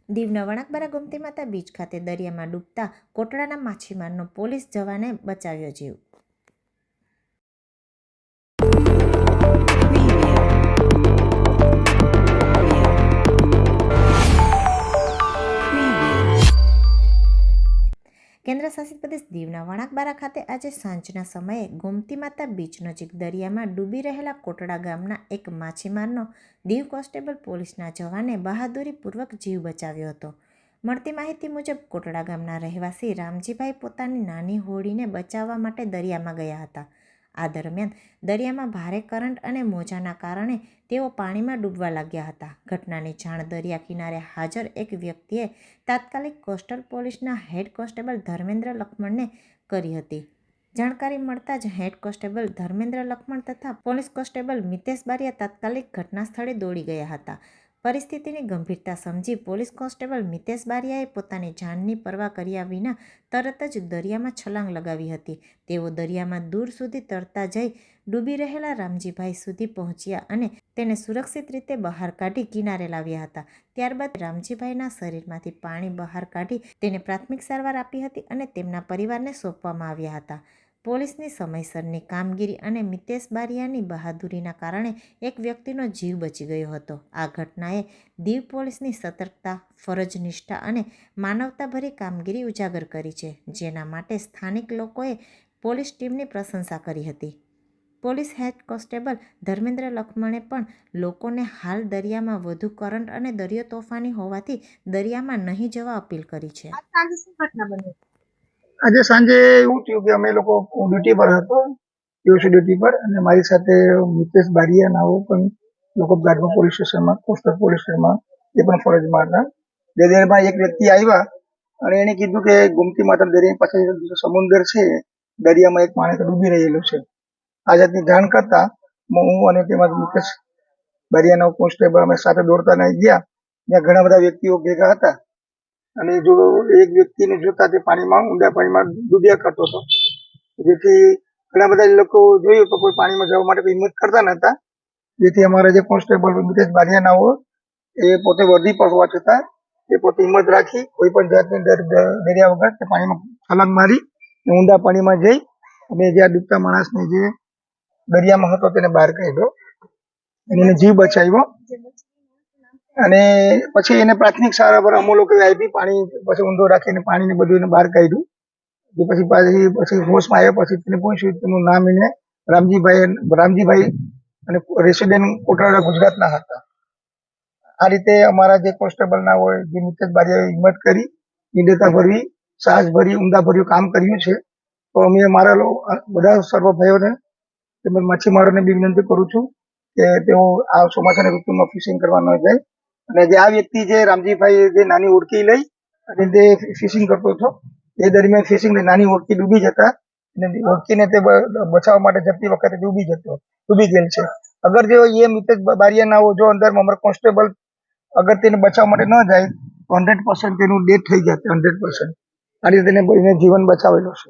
દીવના વણાકબારા ગોમતી માતા બીચ ખાતે દરિયામાં ડૂબતા કોટડાના માછીમારનો પોલીસ જવાને બચાવ્યો જીવ। કેન્દ્ર શાસિત પ્રદેશ દીવના વણાકબારા ખાતે આજે સાંજના સમયે ગોમતી માતા બીચ નજીક દરિયામાં ડૂબી રહેલા કોટડા ગામના એક માછીમારનો દીવ કોન્સ્ટેબલ પોલીસના જવાને બહાદુરીપૂર્વક જીવ બચાવ્યો હતો। મળતી માહિતી મુજબ કોટડા ગામના રહેવાસી રામજીભાઈ પોતાની નાની હોડીને બચાવવા માટે દરિયામાં ગયા હતા। આ દરમિયાન દરિયામાં ભારે કરંટ અને મોજાના કારણે તેઓ પાણીમાં ડૂબવા લાગ્યા હતા। ઘટનાની જાણ દરિયા કિનારે હાજર એક વ્યક્તિએ તાત્કાલિક કોસ્ટલ પોલીસના હેડ કોન્સ્ટેબલ ધર્મેન્દ્ર લખમણને કરી હતી। જાણકારી મળતા જ હેડ કોન્સ્ટેબલ ધર્મેન્દ્ર લખમણ તથા પોલીસ કોન્સ્ટેબલ મિતેશ બારિયા તાત્કાલિક ઘટના સ્થળે દોડી ગયા હતા। પરિસ્થિતિની ગંભીરતા સમજી પોલીસ કોન્સ્ટેબલ મિતેશ બારિયાએ પોતાની જાનની પરવા કર્યા વિના તરત જ દરિયામાં છલાંગ લગાવી હતી। તેઓ દરિયામાં દૂર સુધી તરતા જઈ ડૂબી રહેલા રામજીભાઈ સુધી પહોંચ્યા અને તેને સુરક્ષિત રીતે બહાર કાઢી કિનારે લાવ્યા હતા। ત્યારબાદ રામજીભાઈના શરીરમાંથી પાણી બહાર કાઢી તેને પ્રાથમિક સારવાર આપી હતી અને તેમના પરિવારને સોંપવામાં આવ્યા હતા। પોલીસની સમયસરની કામગીરી અને મિતેશ બારિયાની બહાદુરીના કારણે એક વ્યક્તિનો જીવ બચી ગયો હતો। આ ઘટનાએ દીવ પોલીસની સતર્કતા, ફરજ નિષ્ઠા અને માનવતાભરી કામગીરી ઉજાગર કરી છે, જેના માટે સ્થાનિક લોકોએ પોલીસ ટીમની પ્રશંસા કરી હતી। પોલીસ હેડ કોન્સ્ટેબલ ધર્મેન્દ્ર લખમણે પણ લોકોને હાલ દરિયામાં વધુ કરંટ અને દરિયો તોફાની હોવાથી દરિયામાં નહીં જવા અપીલ કરી છે। આજે સાંજે એવું થયું કે અમે લોકો ડ્યુટી પર હતો, પીઓસી ડ્યુટી પર, અને મારી સાથે મિતેશ બારિયા નાઓ પણ લોકો ગાઢવા પોલીસ સ્ટેશનમાં, કોસ્ટલ પોલીસ સ્ટેશનમાં એ પણ ફરજમાં હતા। દરિયામાં એક વ્યક્તિ આવ્યા અને એને કીધું કે ગોમતી માતા દરિયા પાછળ સમુદ્ર છે, દરિયામાં એક માણસ ડૂબી રહેલો છે। આ જાતની જાણ કરતા હું અને તેમાં મિતેશ બારિયાના કોન્સ્ટેબલ અમે સાથે દોડતા ગયા। ત્યાં ઘણા બધા વ્યક્તિઓ ભેગા હતા અને જો એક વ્યક્તિને જોતા તે પાણીમાં, ઊંડા પાણીમાં ડૂબ્યા કરતો હતો, જેથી ઘણા બધા લોકો જોયું તો કોઈ પાણીમાં જવા માટે હિંમત કરતા નતા। જેથી અમારા જે કોન્સ્ટેબલ મિતેશ બારિયા નાઓ એ પોતે વર્દી પર હોવા છતાં એ પોતે હિંમત રાખી કોઈ પણ જાતની ડર્યા વગર તે પાણીમાં છલાંગ મારી ઊંડા પાણીમાં જઈ અને જે ડૂબતા માણસને જે દરિયામાં હતો તેને બહાર કાઢ્યો અને એને જીવ બચાવ્યો। અને પછી એને પ્રાથમિક સારવાર અમો લોકો આપી, પાણી પછી ઊંડો રાખીને પાણીને બધું એને બહાર કાઢ્યું। જે પછી હોશમાં આવ્યા પછી તેને પૂછ્યું, તેનું નામ એને રામજીભાઈ અને રેસિડેન્ટ કોટડા ગુજરાતના હતા। આ રીતે અમારા જે કોન્સ્ટેબલ ના હોય, જે મિતેશ બારિયાએ હિંમત કરી, નિડરતા ભરવી, સાહસ ભરી, ઊંડા ભર્યું કામ કર્યું છે। તો અમે મારા બધા સર્વ ભાઈઓને તેમજ માછીમારોને બી વિનંતી કરું છું કે તેઓ આ ચોમાસાની ઋતુમાં ફિશિંગ કરવા ન જાય। અને જે આ વ્યક્તિ જે રામજીભાઈ જે નાની ઓળખી લઈ અને તે ફિશિંગ કરતો હતો, એ દરમિયાન ફિશિંગ નાની ઓળખી ડૂબી જતા અને ઓળખીને તે બચાવવા માટે જતી વખતે ડૂબી ગયેલ છે। અગર જો એ મિતેશ બારિયા ના જો અંદર અમારા કોન્સ્ટેબલ અગર તેને બચાવવા માટે ન જાય તો 100% તેનું ડેથ થઈ જાય, 100%। આ રીતે તેને જીવન બચાવેલો છે।